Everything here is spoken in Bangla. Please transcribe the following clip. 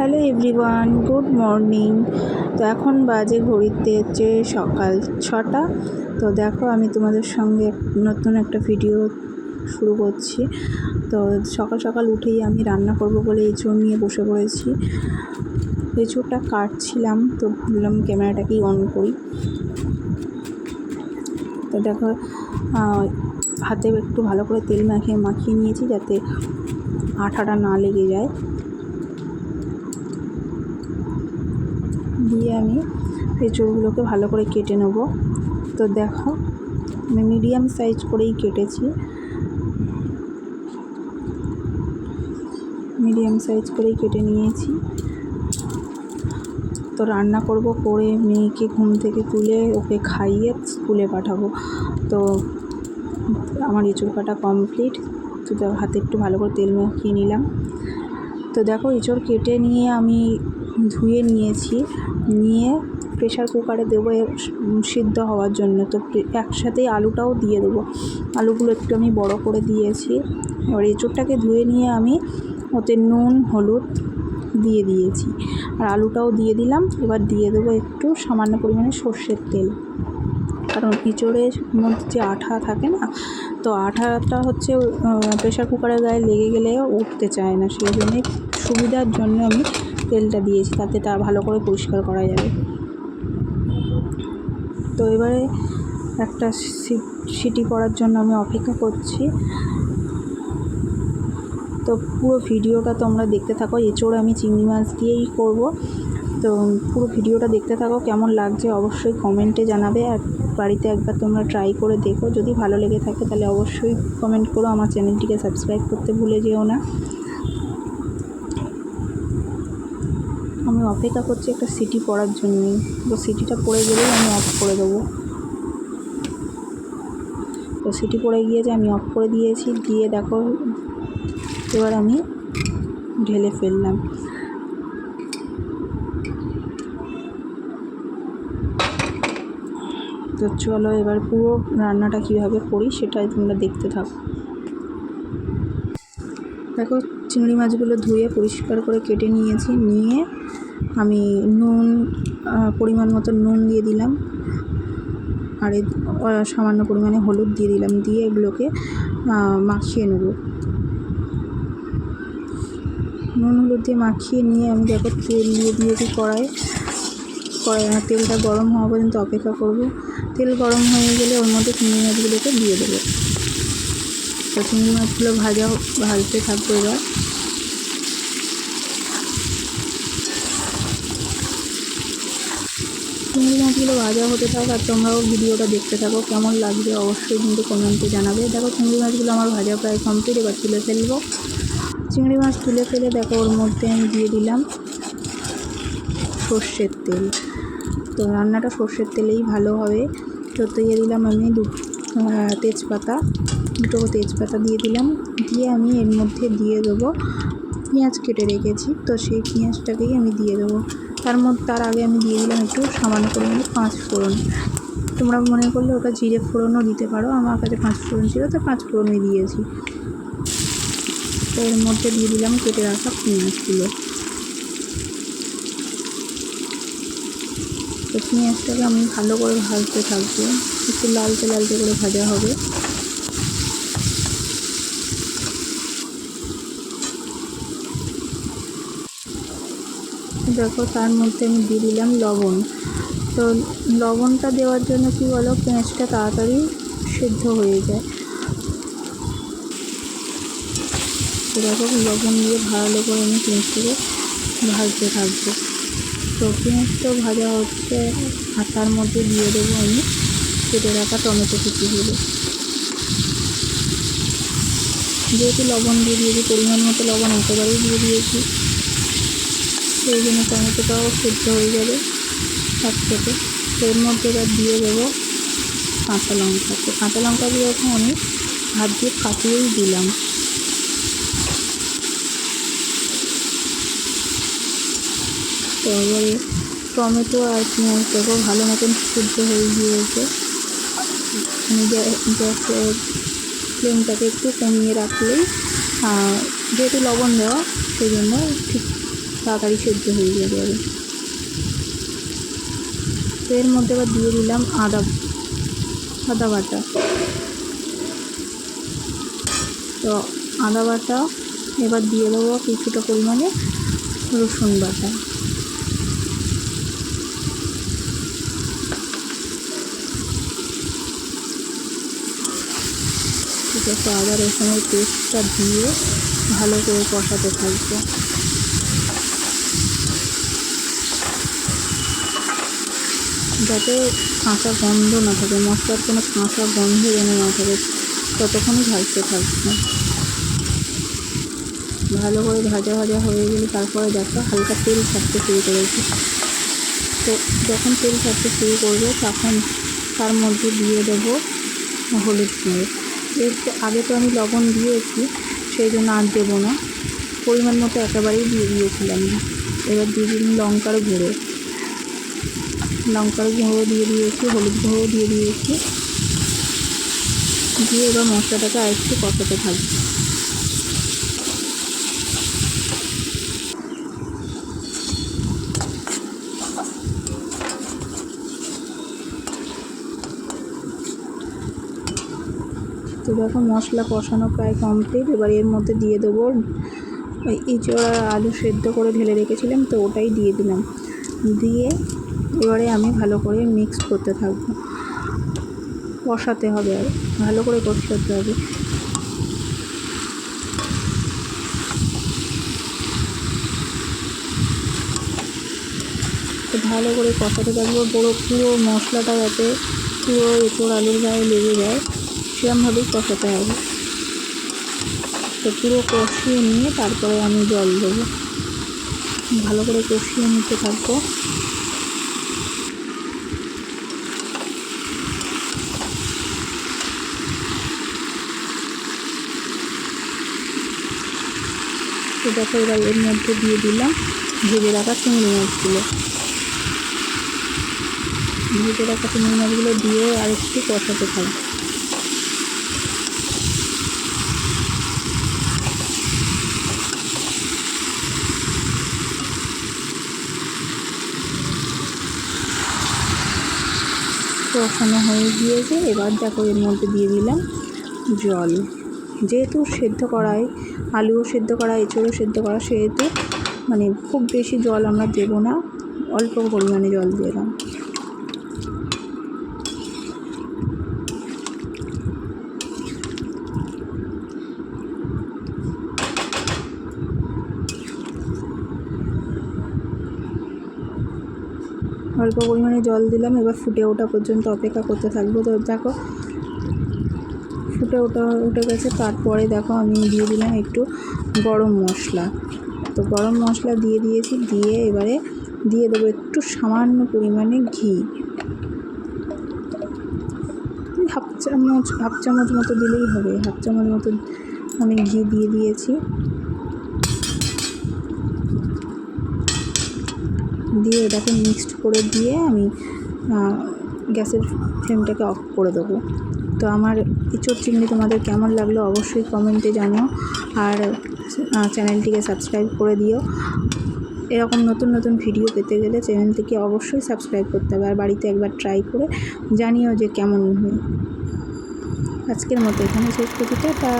Hello everyone, good morning. তো এখন বাজে ঘড়িতে হচ্ছে সকাল 6টা। তো দেখো আমি তোমাদের সঙ্গে নতুন একটা ভিডিও শুরু করছি। তো সকাল সকাল উঠেই আমি রান্না করব বলে এঁচোড় নিয়ে বসে পড়েছি। এঁচোড়টা কাটছিলাম, তো ভাবলাম ক্যামেরাটাকেই অন করি। তো দেখো হাতে একটু ভালো করে তেল মাখিয়ে নিয়েছি যাতে আঠাটা না লেগে যায়। দিয়ে আমি এঁচোড়গুলোকে ভালো করে কেটে নেব। তো দেখো আমি মিডিয়াম সাইজ করেই কেটেছি, কেটে নিয়েছি। তো রান্না করব, করে মেয়েকে ঘুম থেকে তুলে ওকে খাইয়ে স্কুলে পাঠাবো। তো আমার এঁচোড় কাটা কমপ্লিট। তো হাতে একটু ভালো করে তেল মাখিয়ে নিলাম। তো দেখো এঁচোড় কেটে নিয়ে আমি ধুয়ে নিয়েছি, নিয়ে প্রেশার কুকারে দেবো সিদ্ধ হওয়ার জন্য। তো একসাথেই আলুটাও দিয়ে দেবো। আলুগুলো একটু আমি বড় করে দিয়েছি। এবার এঁচোড়টাকে ধুয়ে নিয়ে আমি ওতে নুন হলুদ দিয়ে দিয়েছি, আর আলুটাও দিয়ে দিলাম। এবার দিয়ে দেবো একটু সামান্য পরিমাণে সর্ষের তেল, কারণ এঁচোড়ের মধ্যে যে আঠা থাকে না, তো আঠাটা হচ্ছে প্রেশার কুকারের গায়ে লেগে গেলে উঠতে চায় না। সেই জন্যে সুবিধার জন্য আমি তেলটা দিয়েছি, তাতে তা ভালো করে পরিষ্কার করা যাবে। তো এবারে একটা সিটি পড়ার জন্য আমি অপেক্ষা করছি। তো পুরো ভিডিওটা তোমরা দেখতে থাকো। এঁচোড় আমি চিংড়ি মাছ দিয়েই করব। তো পুরো ভিডিওটা দেখতে থাকো, কেমন লাগছে অবশ্যই কমেন্টে জানাবে। আর বাড়িতে একবার তোমরা ট্রাই করে দেখো, যদি ভালো লেগে থাকে তাহলে অবশ্যই কমেন্ট করো। আমার চ্যানেলটিকে সাবস্ক্রাইব করতে ভুলে যেও না। আমি অপেক্ষা করছি একটা সিটি পড়ার জন্যই। তো সিটিটা পড়ে গেলেই আমি অফ করে দেবো। তো সিটি পড়ে গিয়েছে, আমি অফ করে দিয়েছি। দিয়ে দেখো এবার আমি ঢেলে ফেললাম। তো চলো এবার পুরো রান্নাটা কীভাবে করি সেটাই তোমরা দেখতে থাকো। দেখো চিংড়ি মাছগুলো ধুয়ে পরিষ্কার করে কেটে নিয়েছি। নিয়ে আমি নুন পরিমাণ মতো নুন দিয়ে দিলাম, আর সামান্য পরিমাণে হলুদ দিয়ে দিলাম। দিয়ে এগুলোকে মাখিয়ে নেব। নুন হলুদ দিয়ে মাখিয়ে নিয়ে আমি দেখো তেল দিয়ে দিয়েছি কড়াইয়ে। তেলটা গরম হওয়া পর্যন্ত অপেক্ষা করব। তেল গরম হয়ে গেলে ওর মধ্যে চিংড়ি মাছগুলোকে দিয়ে দেবো। তো চিংড়ি মাছগুলো ভাজতে থাকবো। এবার চিংড়ি মাছগুলো ভাজা হতে থাক, আর তোমরাও ভিডিওটা দেখতে থাকো। কেমন লাগবে অবশ্যই কিন্তু কমেন্টে জানাবে। দেখো চিংড়ি মাছগুলো আমার ভাজা প্রায় কমপ্লিট। এবার তুলে ফেলবো। চিংড়ি মাছ তুলে ফেলে দেখো ওর মধ্যে আমি দিয়ে দিলাম সর্ষের তেল। তো রান্নাটা সর্ষের তেলেই ভালো হবে। তো দিয়ে দিলাম আমি দুটো তেজপাতা দিয়ে দিলাম। দিয়ে আমি এর মধ্যে দিয়ে দেবো পেঁয়াজ কেটে রেখেছি। তো সেই পেঁয়াজটাকেই আমি দিয়ে দেবো। তার আগে আমি দিয়ে দিলাম একটু সামান্য পরিমাণে 5 ফোড়ন। তোমরা মনে করলে ওটা জিরে ফোড়নও দিতে পারো, আমার কাছে 5 ফোড়ন ছিল তো 5 ফোড়নই দিয়েছি। তো এর মধ্যে দিয়ে দিলাম কেটে রাখা পেঁয়াজগুলো। তো পেঁয়াজটাকে আমি ভালো করে ভাজতে থাকবো, একটু লালচে করে ভাজা হবে। দেখো তার মধ্যে আমি দিয়ে দিলাম লবণ। তো লবণটা দেওয়ার জন্য কি বলো, পেঁয়াজটা তাড়াতাড়ি সিদ্ধ হয়ে যায়। তো দেখো লবণ দিয়ে ভালো করে আমি পেঁয়াজটাকে ভাজতে থাকবো। তো পেঁয়াজটা ভাজা হচ্ছে, আর তার মধ্যে দিয়ে দেবো আমি কেটে রাখা টমেটো কুচিগুলো। যেহেতু লবণ দিয়ে দিয়েছি, পরিমাণ মতো লবণ একেবারেই দিয়ে দিয়েছি, সেই জন্য টমেটোটাও সিদ্ধ হয়ে যাবে একসাথে। এর মধ্যে এবার দিয়ে দেবো কাঁচা লঙ্কা। তো কাঁচা লঙ্কাগুলো এখন আমি হাত দিয়ে কাটিয়েই দিলাম। তো এবারে টমেটো আর পেঁয়াজ দেখো ভালো মতন সিদ্ধ হয়ে গিয়েছে। আমি গ্যাসের ফ্লেমটাকে একটু কমিয়ে রাখলেই, যেহেতু লবণ দেওয়া সেই জন্য ঠিক তাড়াতাড়ি সেদ্ধ হয়ে যাবে। তো এর মধ্যে এবার দিয়ে দিলাম আদা বাটা। তো আদা বাটা, এবার দিয়ে দেবো কিছুটা পরিমাণে রসুন বাটা। ঠিক আছে, আদা রসুনের পেস্টটা দিয়ে ভালো করে কষাতে থাকবো। যাতে কাঁচা গন্ধ না থাকে, মশলার কোনো কাঁচা গন্ধ যেন না থাকে, ততক্ষণই ভাজতে থাকবো। ভালো করে ভাজা হয়ে গেলে তারপরে দেখো হালকা তেল ছাড়তে শুরু করেছি। তো যখন তেল ছাড়তে শুরু করবে তখন তার মধ্যে দিয়ে দেবো হলুদ গুঁড়ো। এর আগে তো আমি লবণ দিয়েছি, সেই জন্য আর দেবো না, পরিমাণ মতো একেবারেই দিয়ে দিয়েছিলাম। এবার দিয়ে দিন লঙ্কার গুঁড়ো দিয়ে দিয়েছি, হলুদ গুঁড়ো দিয়ে দিয়েছি। দিয়ে এবার মশলাটাকে আরেকটু কষাতে থাকবো। তো দেখো মশলা কষানো প্রায় কমপ্লিট। এবার এর মধ্যে দিয়ে দেবো এঁচোড় আর আলু সেদ্ধ করে ঢেলে রেখেছিলাম, তো ওটাই দিয়ে দিলাম। দিয়ে এবারে আমি ভালো করে মিক্স করতে থাকবো, কষাতে হবে, আর ভালো করে কষাতে হবে। তো ভালো করে কষাতে থাকবো, পুরো মশলাটা যাতে পুরো এঁচোড় আলুর গায়ে লেগে যায় সেরকমভাবেই কষাতে হবে। তো পুরো কষিয়ে নিয়ে তারপরে আমি জল দেবো, ভালো করে কষিয়ে নিতে থাকবো। তো দেখো এবার এর মধ্যে দিয়ে দিলাম ভেজে রাখা চিংড়ি মাছগুলো। দিয়ে আর একটু কষাতে থাকবো। কষানো হয়ে গিয়েছে, এবার দেখো এর মধ্যে দিয়ে দিলাম জল। যেহেতু সেদ্ধ করায়, আলুও সেদ্ধ করা, এঁচোড়ও সেদ্ধ করা, সেহেতু মানে খুব বেশি জল আমরা দেবো না, অল্প পরিমাণে জল দিলাম। অল্প পরিমাণে জল দিলাম, এবার ফুটে ওঠা পর্যন্ত অপেক্ষা করতে থাকবো। তো দেখো উঠে গেছে। তারপরে দেখো আমি দিয়ে দিলাম একটু গরম মশলা। তো গরম মশলা দিয়ে দিয়েছি, দিয়ে এবারে দিয়ে দেবো একটু সামান্য পরিমাণে ঘি, হাফ চামচ মতো দিলেই হবে। হাফ চামচ মতো আমি ঘি দিয়ে দিয়েছি। দিয়ে এটাকে মিক্সড করে দিয়ে আমি গ্যাসের ফ্লেমটাকে অফ করে দেবো। তো আমার এঁচোড় চিংড়ি তোমাদের কেমন লাগলো অবশ্যই কমেন্টে জানিও, আর চ্যানেলটিকে সাবস্ক্রাইব করে দিও। এরকম নতুন ভিডিও পেতে গেলে চ্যানেলটিকে অবশ্যই সাবস্ক্রাইব করতে হবে, আর বাড়িতে একবার ট্রাই করে জানিও যে কেমন হয়। আজকের মতো এখানে শেষ করছি, টাটা।